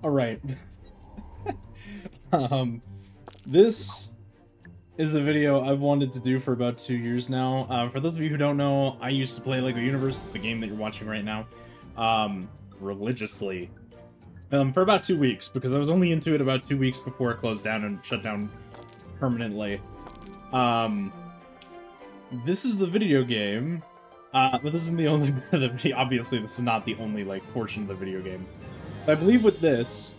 Alright. This is a video I've wanted to do for about 2 years now. For those of you who don't know, I used to play LEGO Universe, the game that you're watching right now, religiously. For about 2 weeks, because I was only into it about 2 weeks before it closed down and shut down permanently. This is the video game, but this isn't the only bit of the video. Obviously, this is not the only, like, portion of the video game. So I believe with this,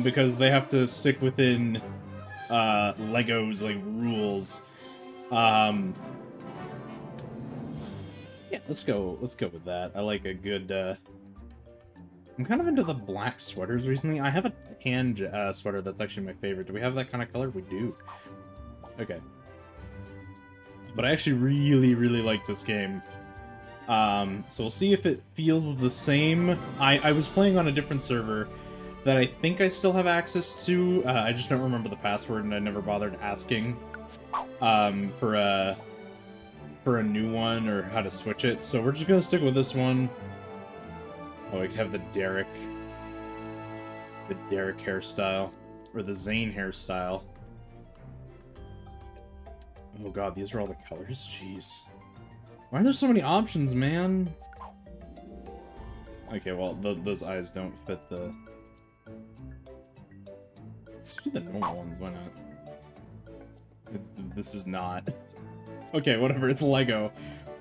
because they have to stick within Lego's like rules. Yeah, let's go with that. I like a good I'm kind of into the black sweaters recently. I have a tan sweater that's actually my favorite. Do we have that kind of color? We do. Okay. But I actually really like this game. So we'll see if it feels the same. I was playing on a different server that I think I still have access to. I just don't remember the password, and I never bothered asking for a new one or how to switch it. So we're just gonna stick with this one. Oh, we could have the Derek hairstyle, or the Zane hairstyle. Oh god, these are all the colors. Jeez, why are there so many options, man? Okay, well those eyes don't fit the. Let's do the normal ones, why not? This is not. Okay, whatever, it's Lego.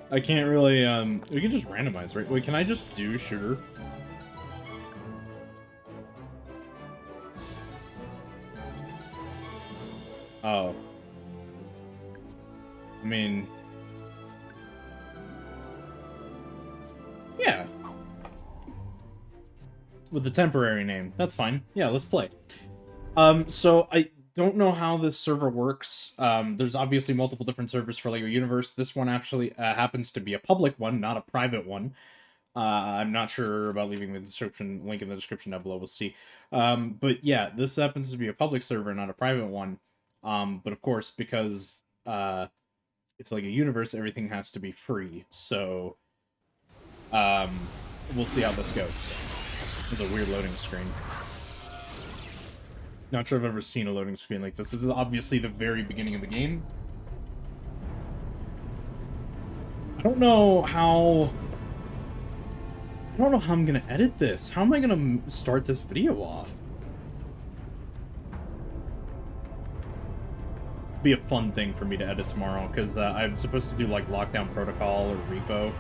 I can't really, we can just randomize, right? Wait, can I just do shooter? Oh. I mean... yeah. With the temporary name. That's fine. Yeah, let's play. So I don't know how this server works. There's obviously multiple different servers for LEGO Universe. This one actually happens to be a public one, not a private one. I'm not sure about leaving the link in the description down below. We'll see. But yeah, this happens to be a public server, not a private one. But of course, because it's LEGO Universe, everything has to be free. So we'll see how this goes. There's a weird loading screen. Not sure I've ever seen a loading screen like this. This is obviously the very beginning of the game. I don't know how I'm gonna edit this. How am I gonna start this video off? It'll be a fun thing for me to edit tomorrow, because I'm supposed to do like Lockdown Protocol or Repo.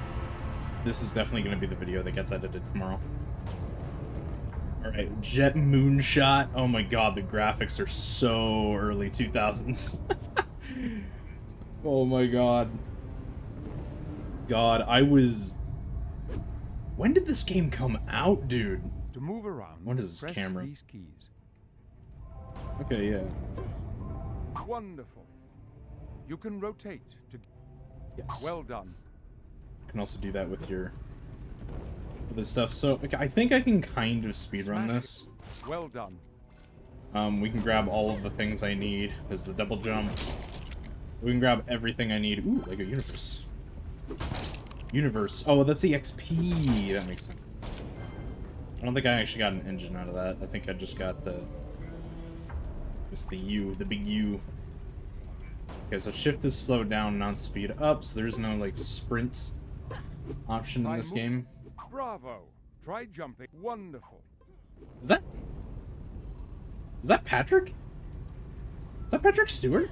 This is definitely gonna be the video that gets edited tomorrow. Alright, Jet Moonshot. Oh my god, the graphics are so early 2000s. Oh my god. God, I was... when did this game come out, dude? To move around, what is this camera? These keys. Okay, yeah. Wonderful. You can rotate to... yes. Well done. You can also do that with your... this stuff. So okay, I think I can kind of speedrun this. Well done. We can grab all of the things I need. There's the double jump. We can grab everything I need. Ooh, Lego Universe. Universe. Oh, that's the XP. That makes sense. I don't think I actually got an engine out of that. I think I just got the... just the U, the big U. Okay, so shift is slowed down, not speed up, so there's no, like, sprint option in this game. Bravo. Try jumping. Wonderful. Is that Patrick? Is that Patrick Stewart?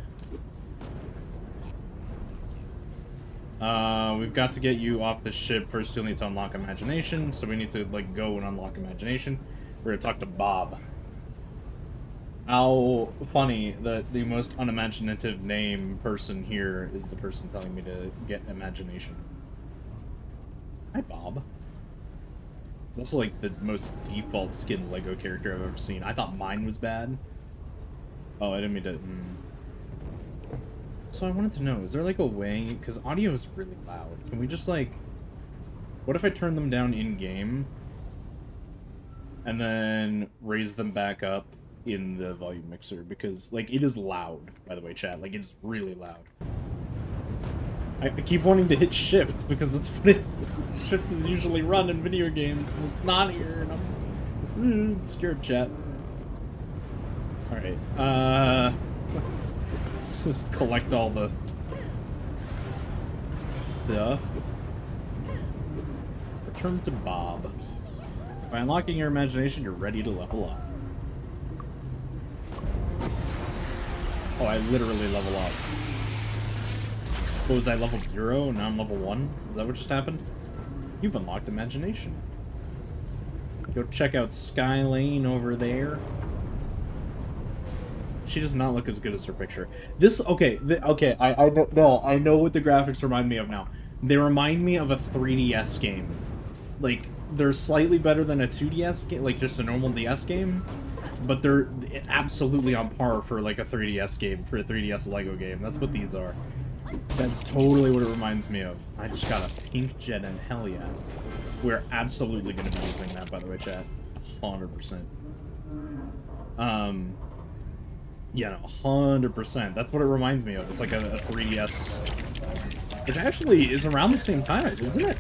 We've got to get you off the ship. First, you'll need to unlock Imagination, so we need to, like, go and unlock Imagination. We're gonna talk to Bob. How funny that the most unimaginative name person here is the person telling me to get Imagination. Hi, Bob. It's also, like, the most default skin Lego character I've ever seen. I thought mine was bad. Oh, I didn't mean to... So I wanted to know, is there, like, a way... because audio is really loud. Can we just, like... what if I turn them down in-game? And then raise them back up in the volume mixer? Because, like, it is loud, by the way, chat. Like, it's really loud. I keep wanting to hit shift, because that's what shift is usually run in video games, and it's not here, and Scared chat. Alright, let's just collect all the stuff. Return to Bob. By unlocking your imagination, you're ready to level up. Oh, I literally level up. What was I, level 0? Now I'm level 1? Is that what just happened? You've unlocked imagination. Go check out Skylane over there. She does not look as good as her picture. This, okay, okay, I know what the graphics remind me of now. They remind me of a 3DS game. Like, they're slightly better than a 2DS game, like just a normal DS game, but they're absolutely on par for like a 3DS game, for a 3DS Lego game. That's what these are. That's totally what it reminds me of. I just got a pink jet, and hell yeah. We're absolutely going to be using that, by the way, chat. 100%. Yeah, no, 100%. That's what it reminds me of. It's like a 3DS... Which actually is around the same time, isn't it?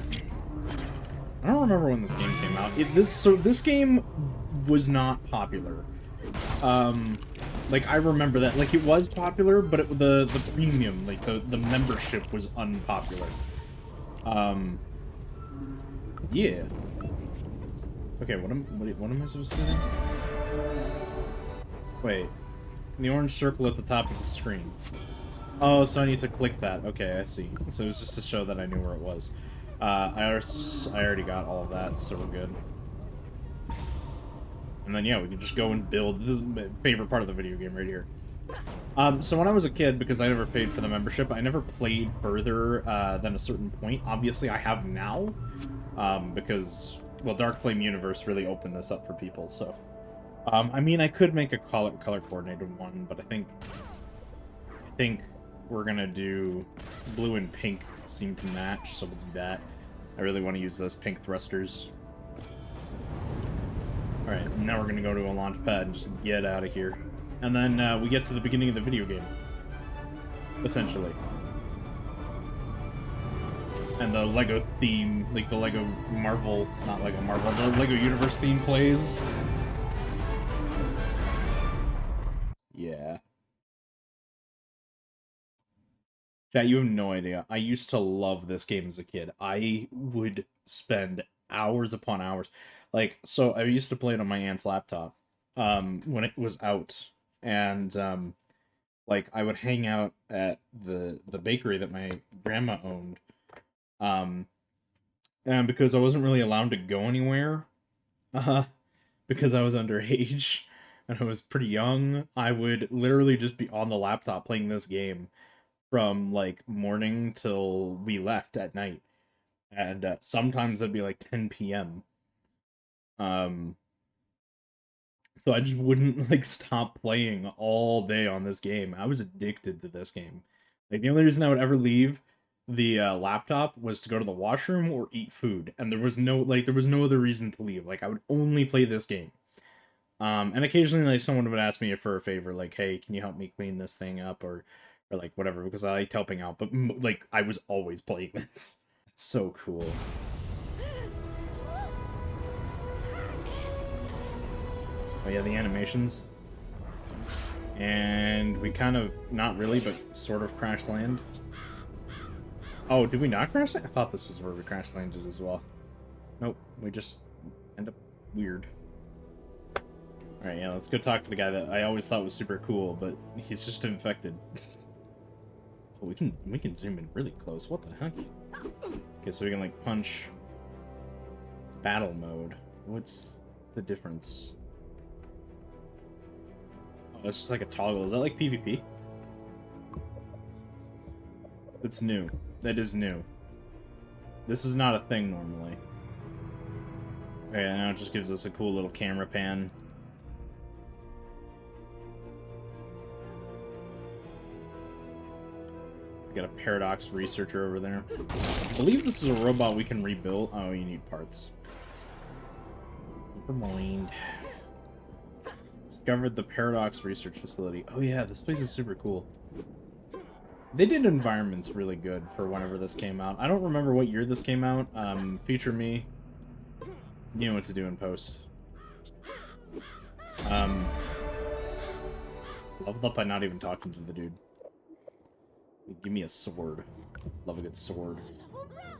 I don't remember when this game came out. This game was not popular. Like, I remember that. Like, it was popular, but the premium, like, the membership was unpopular. Yeah. Okay, what am I supposed to do now? Wait. The orange circle at the top of the screen. Oh, so I need to click that. Okay, I see. So it was just to show that I knew where it was. I already got all of that, so we're good. And then, yeah, we can just go and build. This is my favorite part of the video game right here. So when I was a kid, because I never paid for the membership, I never played further than a certain point. Obviously, I have now, because, well, Dark Flame Universe really opened this up for people, so... I mean, I could make a color-coordinated one, but I think we're gonna do blue and pink seem to match, so we'll do that. I really want to use those pink thrusters. Alright, now we're gonna go to a launch pad and just get out of here. And then we get to the beginning of the video game. Essentially. And the Lego theme, like the Lego Marvel, not Lego Marvel, the Lego Universe theme plays. Yeah. Chat, you have no idea. I used to love this game as a kid. I would spend hours upon hours. Like, so I used to play it on my aunt's laptop, when it was out. And, like, I would hang out at the bakery that my grandma owned. And because I wasn't really allowed to go anywhere, because I was underage, and I was pretty young, I would literally just be on the laptop playing this game from, like, morning till we left at night. And sometimes it'd be like 10 p.m. So I just wouldn't, like, stop playing all day on this game. I was addicted to this game. Like, the only reason I would ever leave the laptop was to go to the washroom or eat food. And there was no other reason to leave. Like, I would only play this game. And occasionally, like, someone would ask me for a favor, like, hey, can you help me clean this thing up, or like, whatever, because I liked helping out, but, like, I was always playing this. It's so cool. Oh yeah, the animations. And we kind of, not really, but sort of crash land. Oh, did we not crash land? I thought this was where we crash landed as well. Nope, we just end up weird. Alright, yeah, let's go talk to the guy that I always thought was super cool, but he's just infected. Oh, we can zoom in really close. What the heck? Okay, so we can, like, punch battle mode. What's the difference? Oh, it's just like a toggle. Is that like PvP? That's new. That is new. This is not a thing normally. Okay, now it just gives us a cool little camera pan. We got a paradox researcher over there. I believe this is a robot we can rebuild. Oh, you need parts. Never mind. Discovered the paradox research facility. Oh yeah, this place is super cool. They did environments really good for whenever this came out. I don't remember what year this came out. Feature me. You know what to do in post. Um, leveled up by not even talking to the dude. Give me a sword. Love a good sword.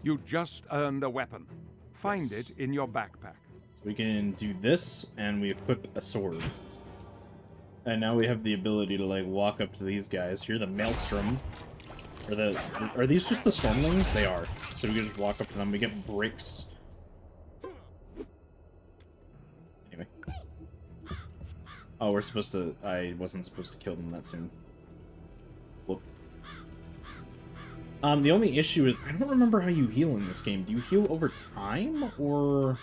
You just earned a weapon. Find Yes. it in your backpack. So we can do this, and we equip a sword. And now we have the ability to, like, walk up to these guys. Here, the Maelstrom. Are these just the Stormlings? They are. So we can just walk up to them. We get bricks. Anyway. Oh, we're supposed to... I wasn't supposed to kill them that soon. Whooped. The only issue is, I don't remember how you heal in this game. Do you heal over time, or...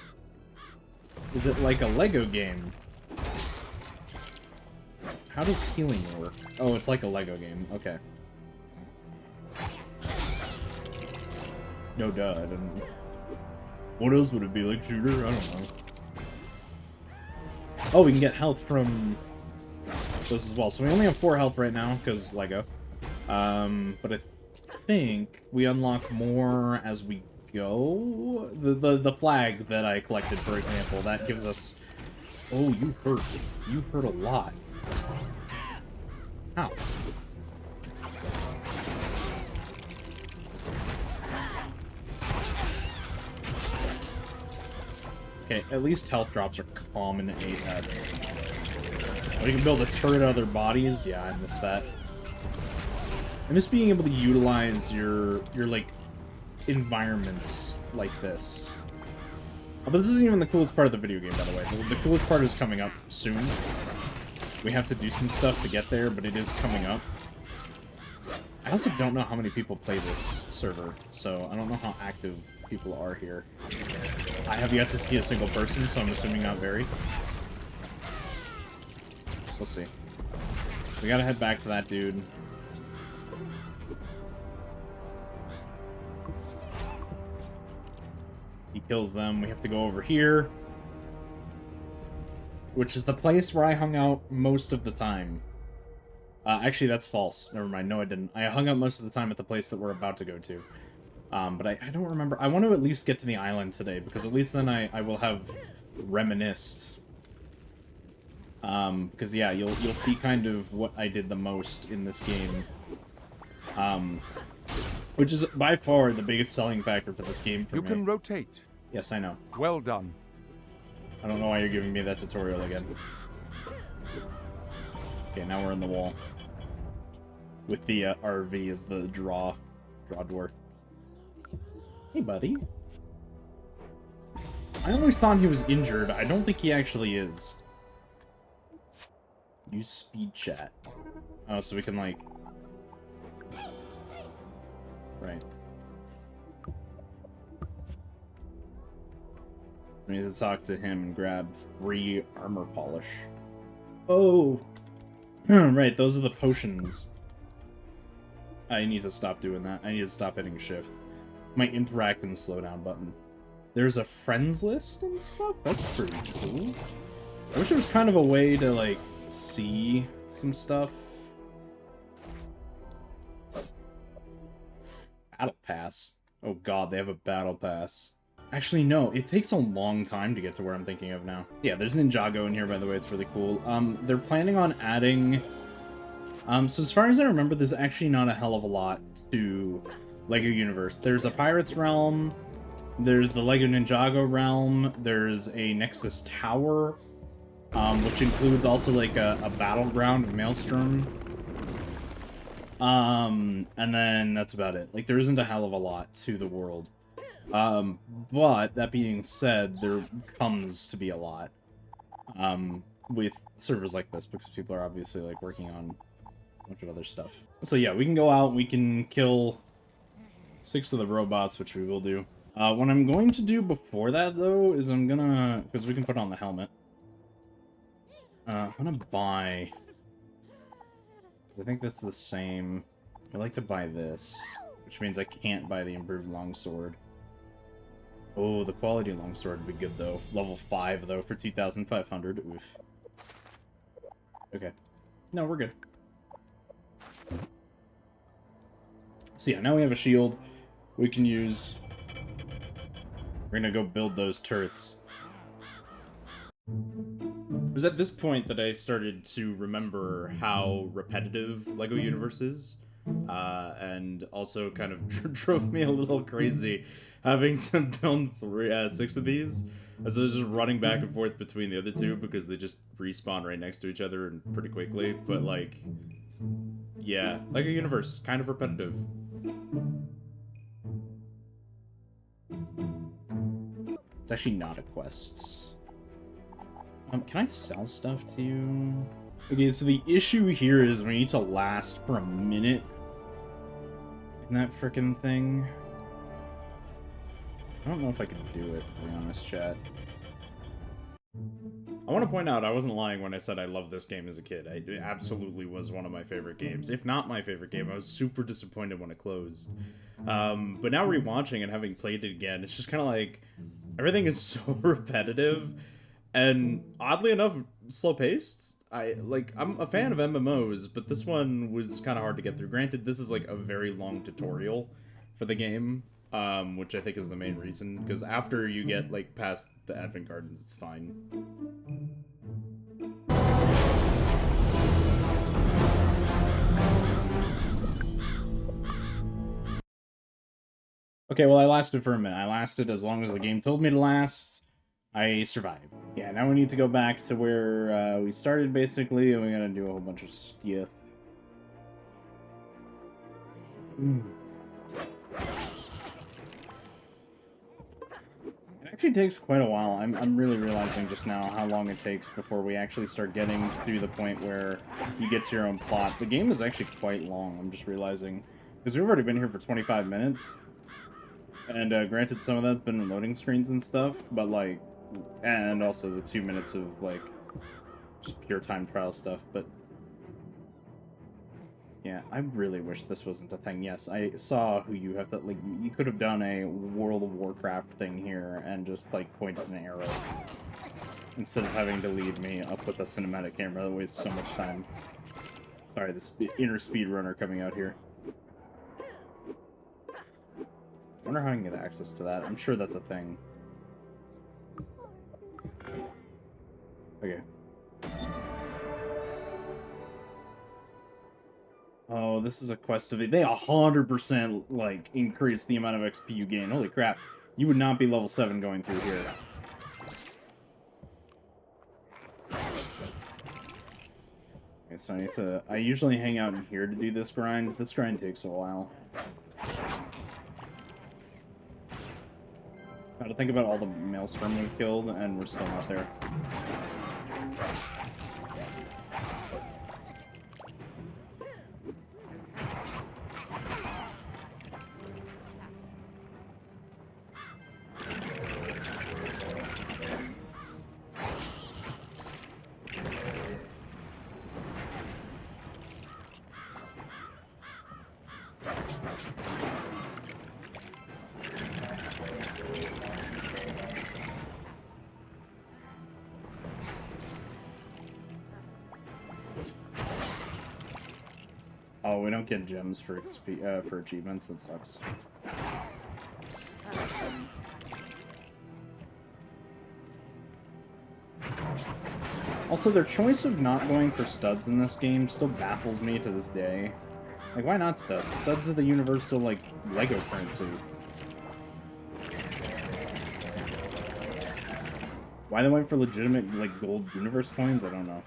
is it like a Lego game? How does healing work? Oh, it's like a Lego game. Okay. No, duh, I didn't... What else would it be? Like shooter? I don't know. Oh, we can get health from this as well. So we only have 4 health right now, because Lego. But I think we unlock more as we go. The flag that I collected, for example, that gives us... Oh, you hurt. You hurt a lot. Ow. Okay, at least health drops are common in 8-head. Oh, you can build a turret out of their bodies? Yeah, I missed that. I miss being able to utilize your like, environments like this. Oh, but this isn't even the coolest part of the video game, by the way. The coolest part is coming up soon. We have to do some stuff to get there, but it is coming up. I also don't know how many people play this server, so I don't know how active people are here. I have yet to see a single person, so I'm assuming not very. We'll see. We gotta head back to that dude. He kills them. We have to go over here, which is the place where I hung out most of the time. Actually, that's false. Never mind. No, I didn't. I hung out most of the time at the place that we're about to go to. But I don't remember. I want to at least get to the island today, because at least then I will have reminisced. Because, yeah, you'll see kind of what I did the most in this game. Which is by far the biggest selling factor for this game for me. You can rotate. Yes, I know. Well done. I don't know why you're giving me that tutorial again. Okay, now we're in the wall. With the RV as the draw door. Hey, buddy. I always thought he was injured. I don't think he actually is. Use speed chat. Oh, so we can, like... Right. We need to talk to him and grab free armor polish. Oh! Right, those are the potions. I need to stop doing that. I need to stop hitting shift. My interact and slow down button. There's a friends list and stuff? That's pretty cool. I wish there was kind of a way to, like, see some stuff. Battle pass. Oh god, they have a battle pass. Actually, no, it takes a long time to get to where I'm thinking of now. Yeah, there's Ninjago in here, by the way, it's really cool. They're planning on adding... so as far as I remember, there's actually not a hell of a lot to LEGO Universe. There's a Pirates realm, there's the LEGO Ninjago realm, there's a Nexus Tower, which includes also, like, a battleground of Maelstrom. And then that's about it. Like, there isn't a hell of a lot to the world. But, that being said, there comes to be a lot, with servers like this, because people are obviously, like, working on a bunch of other stuff. So yeah, we can go out, we can kill 6 of the robots, which we will do. What I'm going to do before that, though, is I'm gonna... because we can put on the helmet. I'm gonna buy... I think that's the same. I like to buy this, which means I can't buy the improved longsword. Oh, the quality of longsword would be good, though. Level 5, though, for 2,500. Oof. Okay. No, we're good. So yeah, now we have a shield we can use. We're gonna go build those turrets. was at this point that I started to remember how repetitive LEGO Universe is, and also kind of drove me a little crazy having to build 6 of these, as I was just running back and forth between the other two because they just respawn right next to each other and pretty quickly. But like, yeah, LEGO Universe, kind of repetitive. It's actually not a quest. Can I sell stuff to you? Okay, so the issue here is we need to last for a minute in that frickin' thing. I don't know if I can do it, to be honest, chat. I want to point out, I wasn't lying when I said I loved this game as a kid. It absolutely was one of my favorite games. If not my favorite game, I was super disappointed when it closed. But now rewatching and having played it again, it's just kind of like, everything is so repetitive, and oddly enough, slow-paced. I'm a fan of MMOs, but this one was kind of hard to get through. Granted, this is like a very long tutorial for the game, which I think is the main reason, because after you get like past the Advent Gardens, it's fine. Okay, well, I lasted for a minute. I lasted as long as the game told me to last. I survived. Yeah, now we need to go back to where we started, basically, and we gotta do a whole bunch of stuff. It actually takes quite a while. I'm really realizing just now how long it takes before we actually start getting to the point where you get to your own plot. The game is actually quite long, I'm just realizing. Because we've already been here for 25 minutes. And granted, some of that's been loading screens and stuff, but like, and also the 2 minutes of like just pure time trial stuff. But yeah, I really wish this wasn't a thing. Yes, I saw who you have to like. You could have done a World of Warcraft thing here and just like pointed an arrow instead of having to lead me up with a cinematic camera. That wastes so much time. Sorry, the inner speedrunner coming out here. I wonder how I can get access to that. I'm sure that's a thing. Okay. Oh, this is a quest of it. They 100% like increase the amount of XP you gain. Holy crap. You would not be level 7 going through here. Okay, so I usually hang out in here to do this grind. This grind takes a while. Gotta think about all the maelstrom we've killed, and we're still not there. Oh, we don't get gems for for achievements. That sucks. Also, their choice of not going for studs in this game still baffles me to this day. Like, why not studs? Studs are the universal, like, LEGO currency. Why they went for legitimate, like, gold universe coins, I don't know.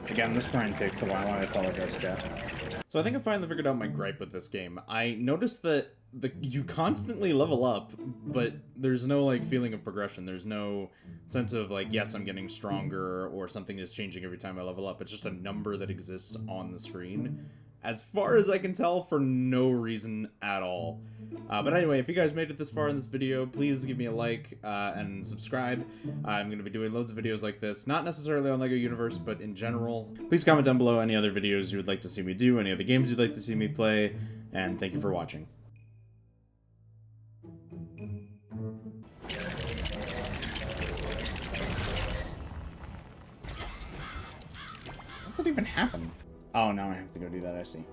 Again, this grind takes a while, I apologize, chat. So I think I finally figured out my gripe with this game. I noticed that you constantly level up, but there's no, like, feeling of progression. There's no sense of, like, yes, I'm getting stronger, or something is changing every time I level up. It's just a number that exists on the screen, as far as I can tell, for no reason at all. But anyway, if you guys made it this far in this video, please give me a like and subscribe. I'm going to be doing loads of videos like this, not necessarily on LEGO Universe, but in general. Please comment down below any other videos you would like to see me do, any other games you'd like to see me play, and thank you for watching. How does that even happen? Oh, now I have to go do that, I see.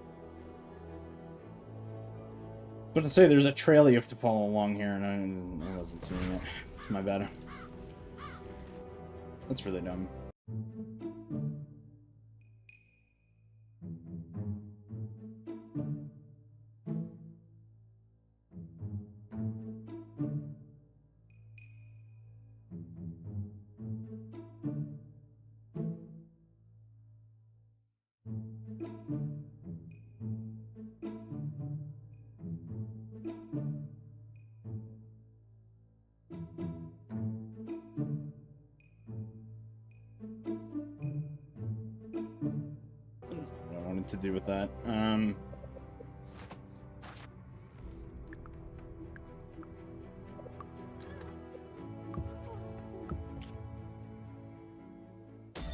But to say, there's a trail you have to follow along here, and I wasn't seeing it. It's my bad. That's really dumb. That's not what I wanted to do with that.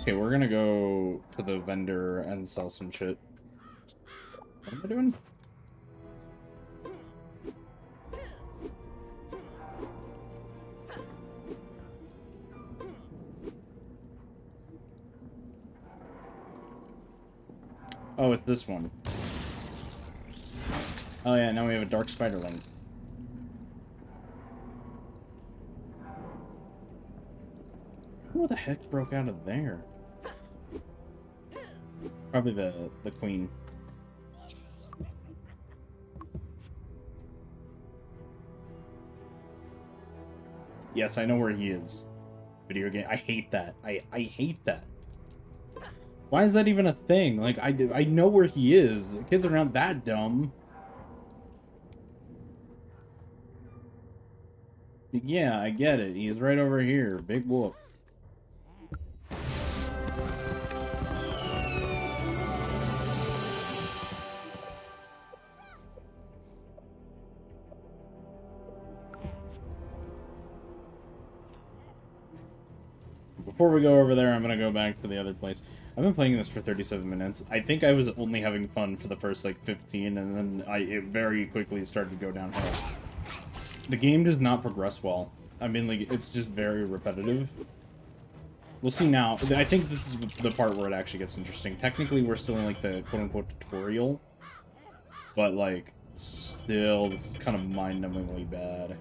Okay, we're gonna go to the vendor and sell some shit. What am I doing? Oh, it's this one. Oh yeah, now we have a dark spiderling. Who the heck broke out of there? Probably the queen. Yes, I know where he is. Video game. I hate that. I hate that. Why is that even a thing? Like, I know where he is. Kids are not that dumb. Yeah, I get it. He's right over here. Big whoop. Before we go over there, I'm gonna go back to the other place. I've been playing this for 37 minutes. I think I was only having fun for the first, like, 15, and then it very quickly started to go downhill. The game does not progress well. I mean, like, it's just very repetitive. We'll see now. I think this is the part where it actually gets interesting. Technically, we're still in, like, the quote-unquote tutorial. But, like, still, this is kind of mind-numbingly bad.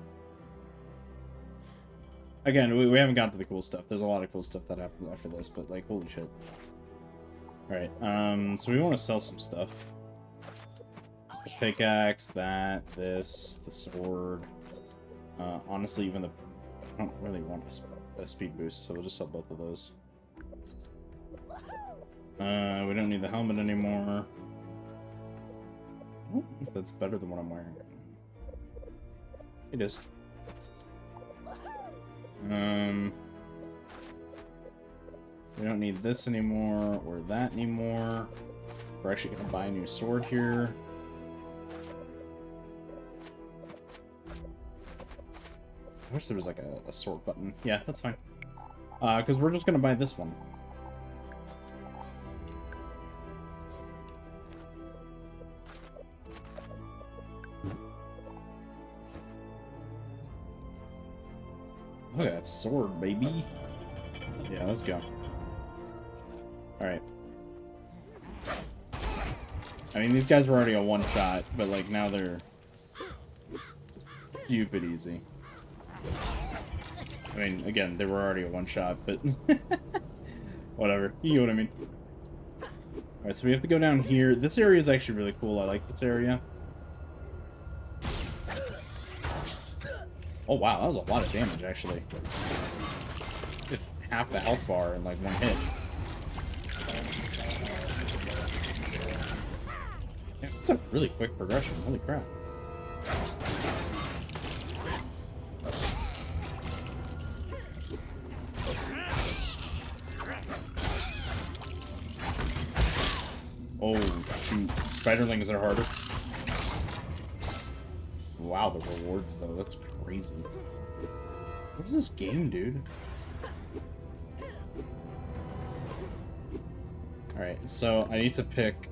Again, we haven't gotten to the cool stuff. There's a lot of cool stuff that happens after this, but, like, holy shit. Alright, so we want to sell some stuff. The pickaxe, that, this, the sword. Honestly, even the... I don't really want a speed boost, so we'll just sell both of those. We don't need the helmet anymore. I don't know if that's better than what I'm wearing right now. It is. We don't need this anymore, or that anymore. We're actually gonna buy a new sword here. I wish there was like a sword button. Yeah, that's fine. Because we're just gonna buy this one. Look at that sword, baby. Yeah, let's go. Alright. I mean, these guys were already a one-shot, but, like, now they're stupid easy. I mean, again, they were already a one-shot, but... whatever. You know what I mean. Alright, so we have to go down here. This area is actually really cool. I like this area. Oh, wow, that was a lot of damage, actually. Did half the health bar in, like, one hit. Yeah, it's a really quick progression. Holy crap. Oh, shoot. Spiderlings are harder. Wow, the rewards, though. That's crazy. What is this game, dude? Alright, so I need to pick...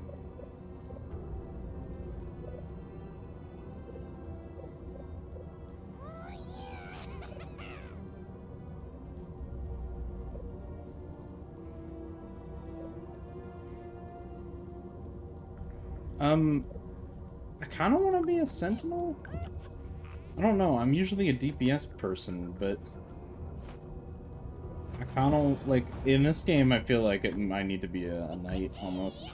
I kind of want to be a sentinel. I don't know. I'm usually a DPS person, but I kind of like in this game. I feel like it might need to be a knight almost.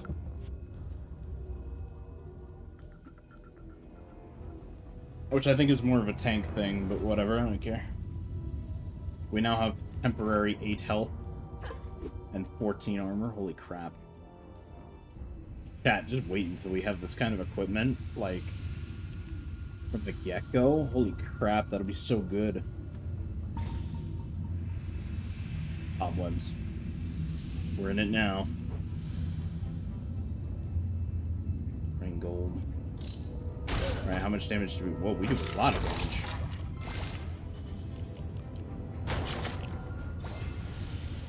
Which I think is more of a tank thing, but whatever, I don't care. We now have temporary 8 health and 14 armor. Holy crap. Chat, just wait until we have this kind of equipment, like, from the get-go. Holy crap, that'll be so good. Cobwebs. We're in it now. Ring gold. Alright, how much damage do we... Whoa, we do a lot of damage.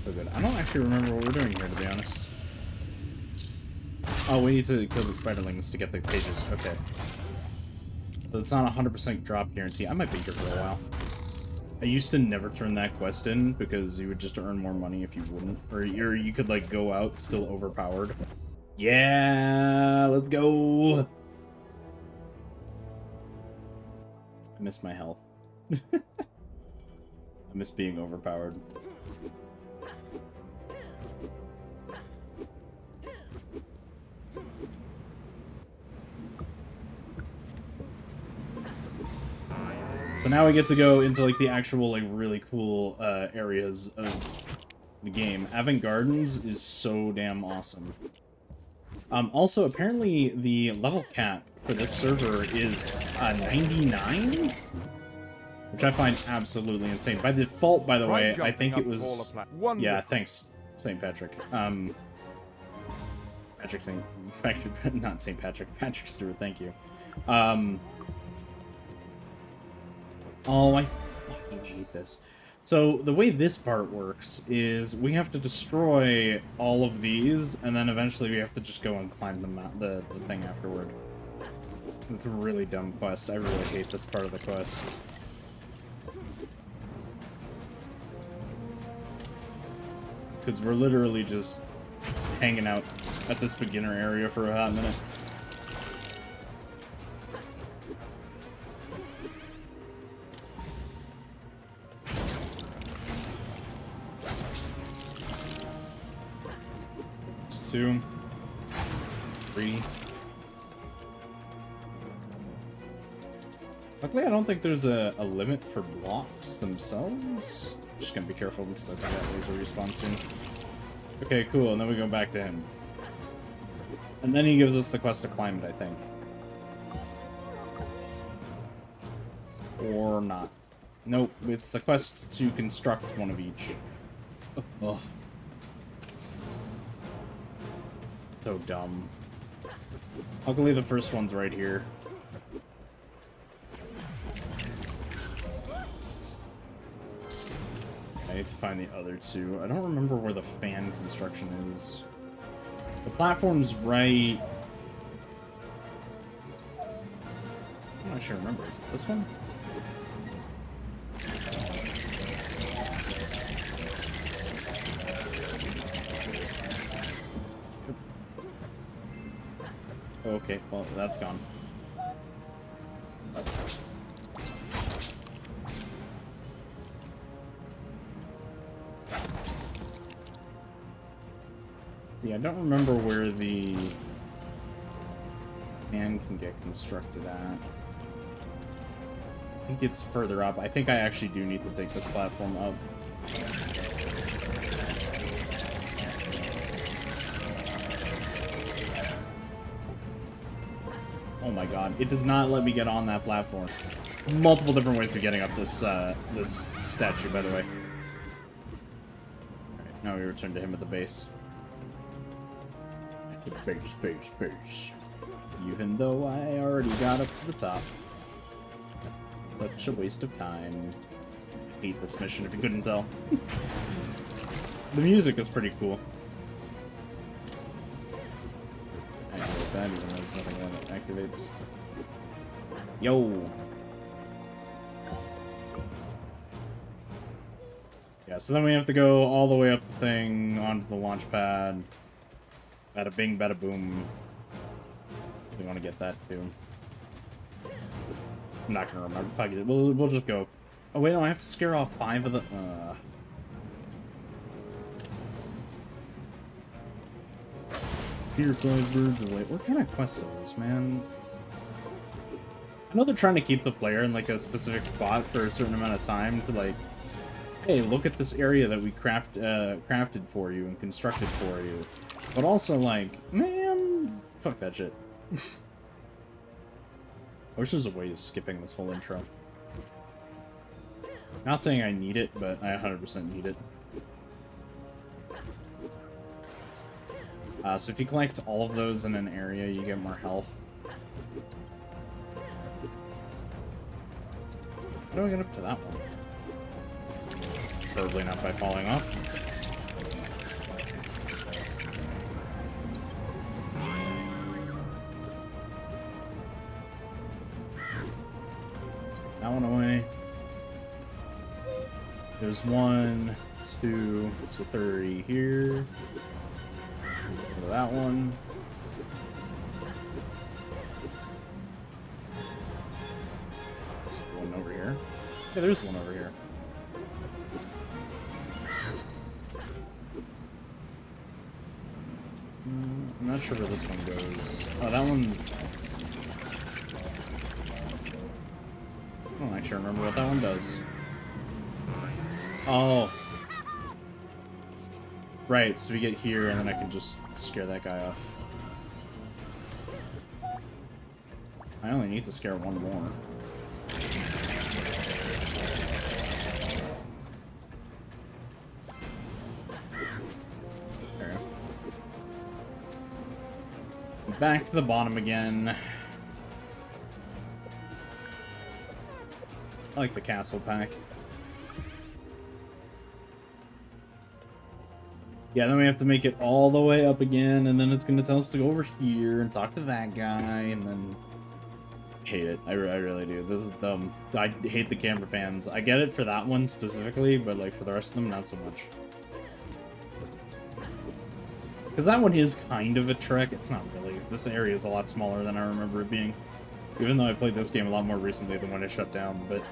So good. I don't actually remember what we're doing here, to be honest. Oh, we need to kill the spiderlings to get the pages. Okay. So it's not a 100% drop guarantee. I might be here for a while. I used to never turn that quest in because you would just earn more money if you wouldn't. Or you could, like, go out still overpowered. Yeah! Let's go! I miss my health. I miss being overpowered. So now we get to go into, like, the actual, like, really cool areas of the game. Avant Gardens is so damn awesome. Also, apparently, the level cap for this server is 99? Which I find absolutely insane. By default, by the way, I think it was... Yeah, thanks, St. Patrick. Patrick St. Patrick, not St. Patrick. Patrick Stewart, thank you. Oh, I fucking hate this. So, the way this part works is we have to destroy all of these, and then eventually we have to just go and climb the thing afterward. It's a really dumb quest. I really hate this part of the quest. Because we're literally just hanging out at this beginner area for a hot minute. It's 2, 3. Luckily, I don't think there's a limit for blocks themselves. I'm just gonna be careful because I think that laser respawn soon. Okay, cool, and then we go back to him. And then he gives us the quest to climb it, I think. Or not. Nope, it's the quest to construct one of each. Oh. So dumb. Luckily, the first one's right here. I need to find the other two. I don't remember where the fan construction is. The platform's right... I'm not sure. Remember. Is it this one? Okay, well, that's gone. Yeah, I don't remember where the fan can get constructed at. I think it's further up. I think I actually do need to take this platform up. Oh my god, it does not let me get on that platform. Multiple different ways of getting up this this statue, by the way. Alright, now we return to him at the base. Base. Even though I already got up to the top. Such a waste of time. I hate this mission, if you couldn't tell. The music is pretty cool. Activate that, even though there's nothing that activates. Yo! Yeah, so then we have to go all the way up the thing, onto the launch pad. Bada bing, bada boom. We want to get that too. I'm not gonna remember. Fuck it. We'll just go. Oh wait, no, I have to scare off 5 of the. Fear 5 birds away. What kind of quest is this, man? I know they're trying to keep the player in like a specific spot for a certain amount of time to like, hey, look at this area that we crafted for you and constructed for you. But also like, man, fuck that shit. I wish there was a way of skipping this whole intro. Not saying I need it, but I 100% need it. So if you collect all of those in an area, you get more health. How do I get up to that one? Probably not by falling off. That one away. There's 1, 2, so 30 here. Go to that one. There's one over here. Yeah, there's one over here. I'm not sure where this one goes. Oh, that one's... I don't actually remember what that one does. Oh. Right, so we get here and then I can just scare that guy off. I only need to scare one more. There we go. Back to the bottom again. I like the castle pack. Yeah, then we have to make it all the way up again, and then it's going to tell us to go over here and talk to that guy, and then... I hate it. I really do. This is dumb. I hate the camera pans. I get it for that one specifically, but like for the rest of them, not so much. Because that one is kind of a trek. It's not really. This area is a lot smaller than I remember it being. Even though I played this game a lot more recently than when it shut down, but...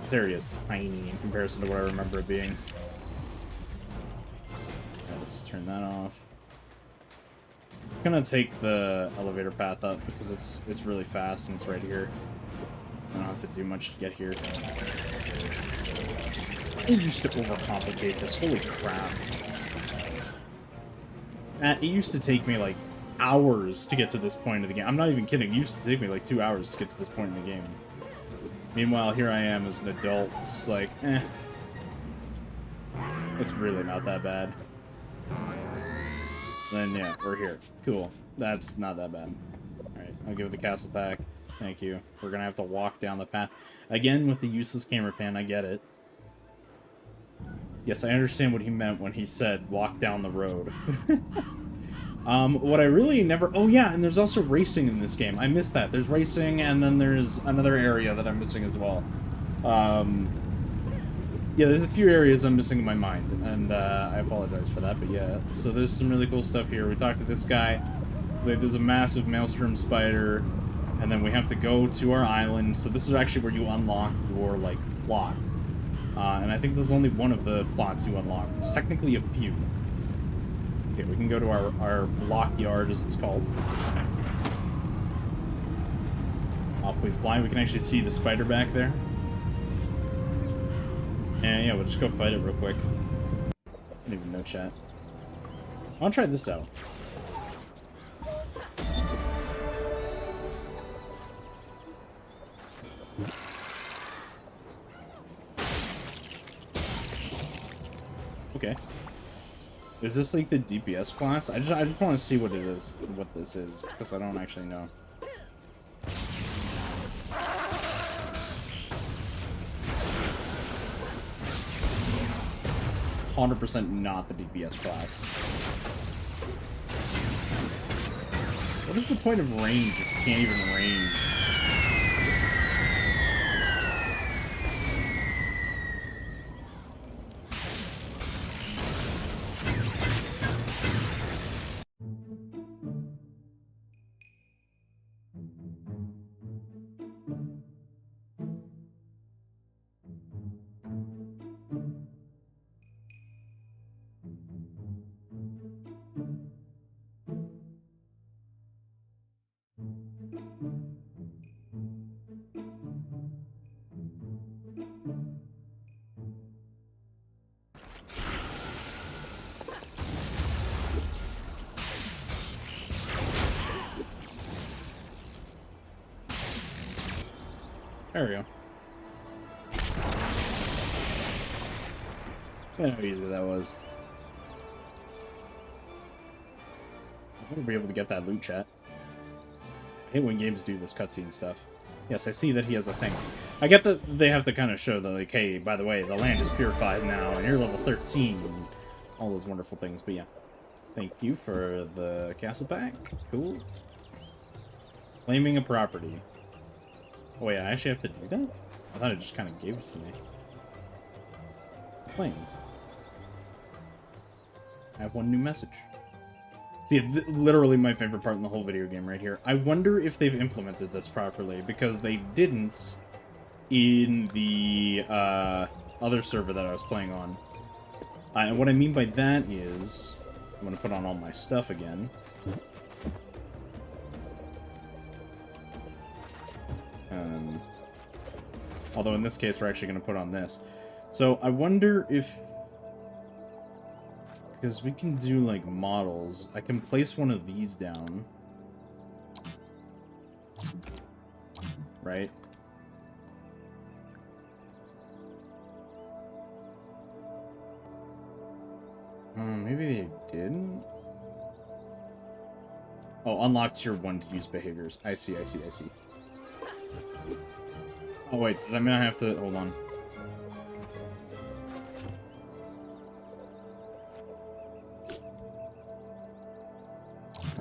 This area is tiny in comparison to what I remember it being. Let's turn that off. I'm gonna take the elevator path up because it's really fast and it's right here. I don't have to do much to get here. I used to overcomplicate this. Holy crap. It used to take me like hours to get to this point of the game. I'm not even kidding. It used to take me like 2 hours to get to this point in the game. Meanwhile, here I am as an adult. It's just like, eh. It's really not that bad. Then, yeah, we're here. Cool. That's not that bad. Alright, I'll give it the castle pack. Thank you. We're gonna have to walk down the path. Again, with the useless camera pan, I get it. Yes, I understand what he meant when he said, walk down the road. What I really never... Oh, yeah, and there's also racing in this game. I missed that. There's racing, and then there's another area that I'm missing as well. Yeah, there's a few areas I'm missing in my mind, and I apologize for that, but yeah. So there's some really cool stuff here. We talked to this guy. There's a massive maelstrom spider, and then we have to go to our island. So this is actually where you unlock your, like, plot. And I think there's only one of the plots you unlock. There's technically a few. Okay, we can go to our block yard, as it's called. Off we fly. We can actually see the spider back there. And yeah, we'll just go fight it real quick. I don't even know chat. I want to try this out. Okay. Is this like the DPS class? I just want to see what it is, what this is, because I don't actually know. 100% not the DPS class. What is the point of range if you can't even range? There we go. Look how easy that was. I better be able to get that loot, chat. I hate when games do this cutscene stuff. Yes, I see that he has a thing. I get that they have to kind of show that, like, hey, by the way, the land is purified now, and you're level 13, and all those wonderful things, but yeah. Thank you for the castle pack. Cool. Claiming a property. Oh, wait, I actually have to do that? I thought it just kind of gave it to me. Claim. I have one new message. See, literally my favorite part in the whole video game right here. I wonder if they've implemented this properly, because they didn't in the other server that I was playing on. And what I mean by that is, I'm going to put on all my stuff again. Although in this case, we're actually going to put on this. So I wonder if... Because we can do, like, models. I can place one of these down. Right? Maybe they didn't? Oh, unlock tier 1 to use behaviors. I see, I see, I see. Oh, wait, does that mean I have to... Hold on.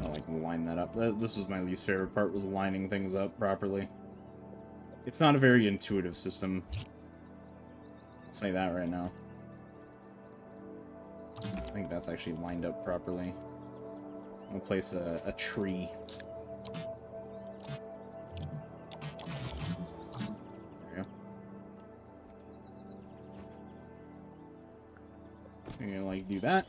I'll, like, line that up. This was my least favorite part, was lining things up properly. It's not a very intuitive system. I'll say that right now. I think that's actually lined up properly. I'll place a tree. There we go. I'm gonna, like, do that.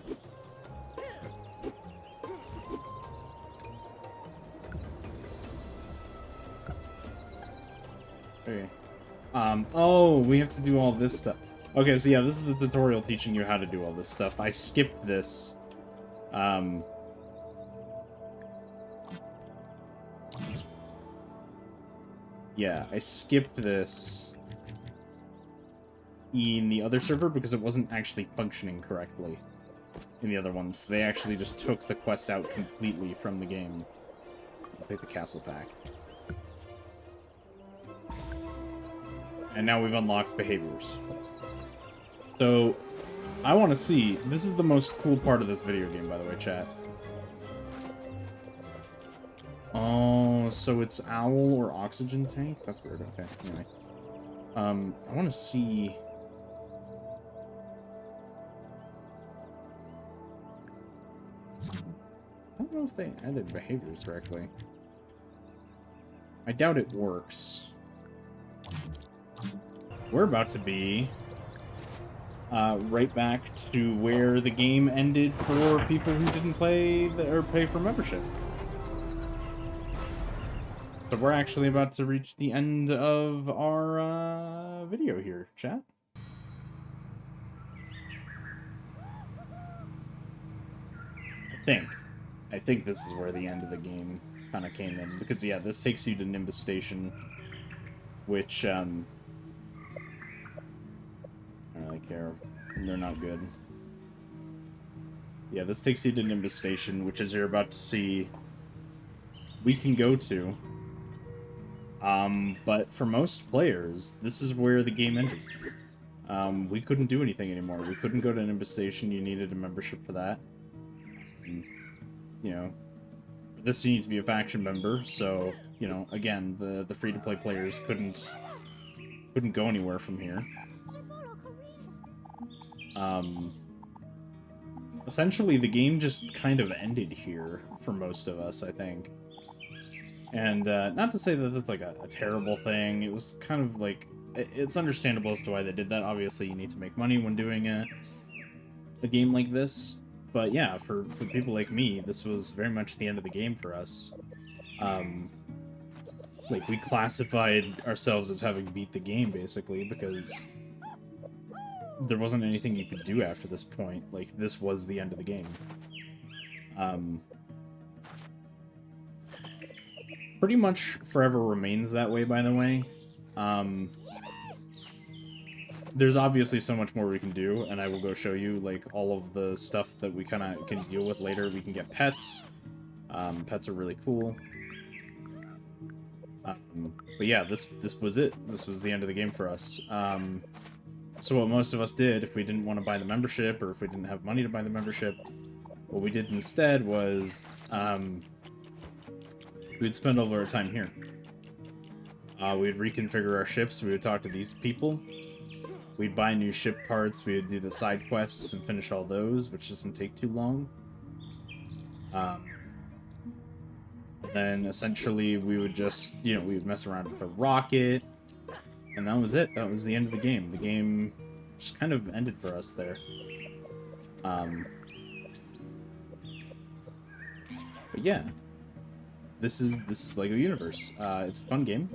Okay. Oh, we have to do all this stuff. Okay, so yeah, this is the tutorial teaching you how to do all this stuff. I skipped this. Yeah, I skipped this in the other server because it wasn't actually functioning correctly in the other ones. They actually just took the quest out completely from the game. I'll take the castle pack. And now we've unlocked behaviors. So, I want to see... This is the most cool part of this video game, by the way, chat. Oh, so it's owl or oxygen tank? That's weird, okay. Anyway. I want to see... I don't know if they added behaviors correctly. I doubt it works. We're about to be right back to where the game ended for people who didn't play or pay for membership. So we're actually about to reach the end of our video here, chat. I think this is where the end of the game kind of came in, because yeah, this takes you to Nimbus Station, which I don't really care. They're not good. Yeah, this takes you to Nimbus Station, which, as you're about to see, we can go to. But for most players, this is where the game ended. We couldn't do anything anymore. We couldn't go to Nimbus Station. You needed a membership for that. And, you know, for this you need to be a faction member. So, you know, again, the free-to-play players couldn't go anywhere from here. Essentially, the game just kind of ended here for most of us, I think. And, not to say that that's, like, a terrible thing. It was kind of, like... It's understandable as to why they did that. Obviously, you need to make money when doing a game like this. But, yeah, for people like me, this was very much the end of the game for us. Like, we classified ourselves as having beat the game, basically, because there wasn't anything you could do after this point. Like, this was the end of the game. Pretty much forever remains that way, by the way. There's obviously so much more we can do, and I will go show you, like, all of the stuff that we kind of can deal with later. We can get pets. Pets are really cool. But yeah, this was it. This was the end of the game for us. So what most of us did, if we didn't want to buy the membership, or if we didn't have money to buy the membership, what we did instead was, we'd spend all of our time here. We'd reconfigure our ships, we would talk to these people, we'd buy new ship parts, we would do the side quests and finish all those, which doesn't take too long. Then essentially we would just, we would mess around with a rocket, and that was it. That was the end of the game. The game just kind of ended for us there. But yeah, this is LEGO Universe. It's a fun game.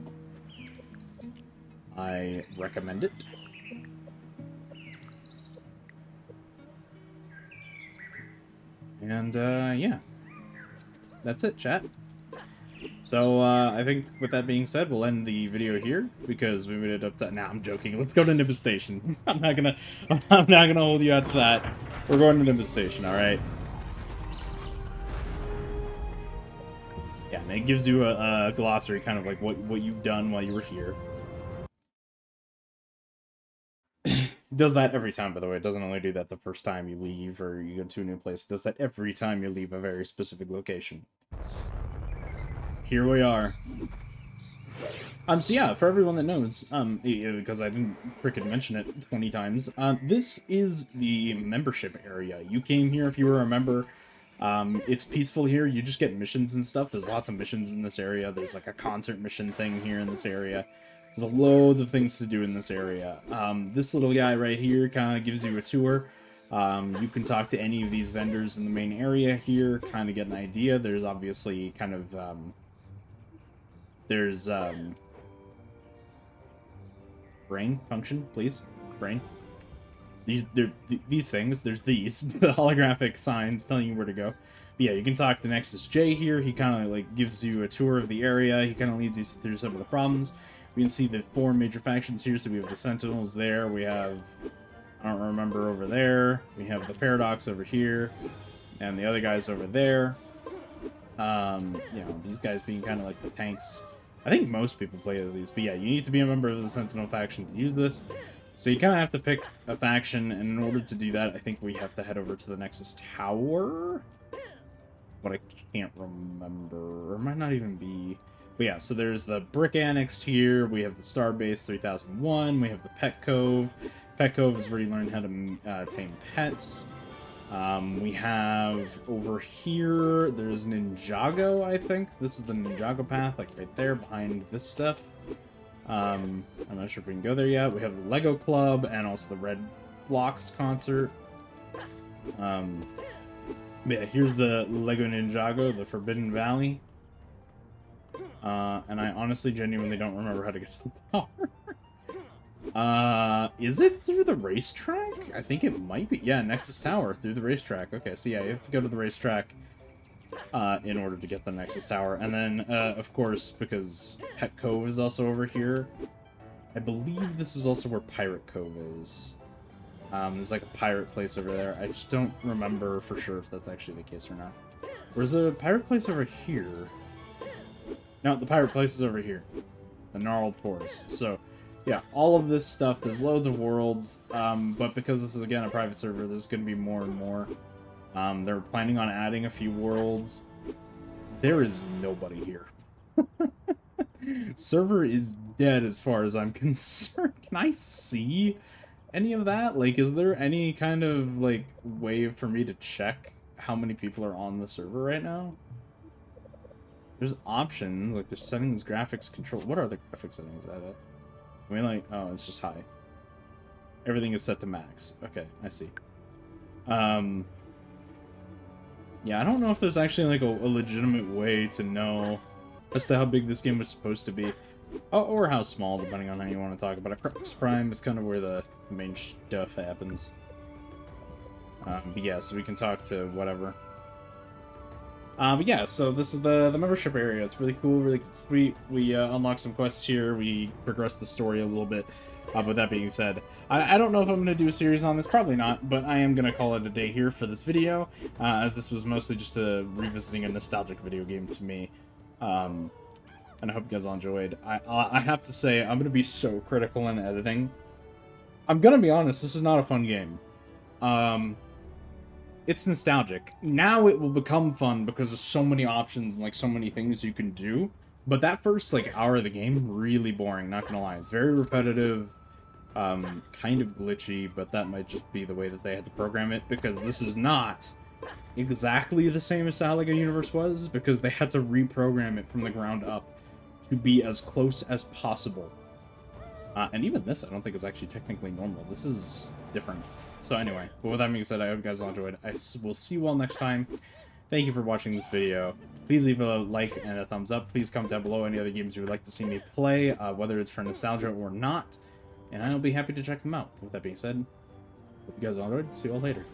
I recommend it. And yeah, that's it, chat. So, I think with that being said, we'll end the video here, because we made it up to... Nah, I'm joking. Let's go to Nimbus Station. I'm not gonna hold you out to that. We're going to Nimbus Station, alright? Yeah, and it gives you a glossary, kind of like what you've done while you were here. It does that every time, by the way. It doesn't only do that the first time you leave or you go to a new place. It does that every time you leave a very specific location. Here we are. So yeah, for everyone that knows, because I didn't frickin' mention it 20 times, this is the membership area. You came here if you were a member. It's peaceful here. You just get missions and stuff. There's lots of missions in this area. There's like a concert mission thing here in this area. There's loads of things to do in this area. This little guy right here kind of gives you a tour. You can talk to any of these vendors in the main area here, kind of get an idea. There's obviously kind of, there's, brain function, please. Brain. These things, there's these, the holographic signs telling you where to go. But yeah, you can talk to Nexus J here. He kind of, like, gives you a tour of the area. He kind of leads you through some of the problems. We can see the 4 major factions here. So we have the Sentinels there. We have, I don't remember, over there. We have the Paradox over here. And the other guys over there. These guys being kind of like the tanks. I think most people play as these, but yeah, you need to be a member of the Sentinel faction to use this. So you kind of have to pick a faction, and in order to do that, I think we have to head over to the Nexus Tower. But I can't remember. Or it might not even be. But yeah, so there's the Brick annexed here. We have the Starbase 3001. We have the Pet Cove. Pet Cove is where you learn how to tame pets. We have over here, there's Ninjago, I think. This is the Ninjago path, like right there behind this stuff. I'm not sure if we can go there yet. We have the Lego Club and also the Red Blocks concert. Yeah, here's the Lego Ninjago, the Forbidden Valley. And I honestly genuinely don't remember how to get to the tower. Is it through the racetrack? I think it might be. Yeah, Nexus Tower, through the racetrack. Okay, so yeah, you have to go to the racetrack, in order to get the Nexus Tower. And then, of course, because Pet Cove is also over here, I believe this is also where Pirate Cove is. There's like a pirate place over there. I just don't remember for sure if that's actually the case or not. Where's the pirate place over here? No, the pirate place is over here. The Gnarled Forest. So, yeah, all of this stuff, there's loads of worlds, but because this is, again, a private server, there's going to be more and more. They're planning on adding a few worlds. There is nobody here. Server is dead as far as I'm concerned. Can I see any of that? Like, is there any kind of, like, way for me to check how many people are on the server right now? There's options, like, there's settings, graphics, control. What are the graphics settings at it? I mean, like, oh, it's just high. Everything is set to max. Okay, I see. Yeah, I don't know if there's actually, like, a legitimate way to know as to how big this game was supposed to be. Oh, or how small, depending on how you want to talk about it. Crux Prime is kind of where the main stuff happens. But yeah, so we can talk to whatever. But yeah, so this is the membership area. It's really cool, really sweet. We unlock some quests here. We progress the story a little bit. With that being said, I don't know if I'm going to do a series on this. Probably not, but I am going to call it a day here for this video, as this was mostly just revisiting a nostalgic video game to me. And I hope you guys all enjoyed. I have to say, I'm going to be so critical in editing. I'm going to be honest, this is not a fun game. It's nostalgic. Now it will become fun because there's so many options and like so many things you can do. But that first like hour of the game, really boring, not gonna lie. It's very repetitive, kind of glitchy, but that might just be the way that they had to program it, because this is not exactly the same as Nostalga Universe was, because they had to reprogram it from the ground up to be as close as possible. And even this, I don't think is actually technically normal. This is different. So anyway, but with that being said, I hope you guys all enjoyed. I will see you all next time. Thank you for watching this video. Please leave a like and a thumbs up. Please comment down below any other games you would like to see me play, whether it's for nostalgia or not. And I'll be happy to check them out. With that being said, hope you guys all enjoyed. See you all later.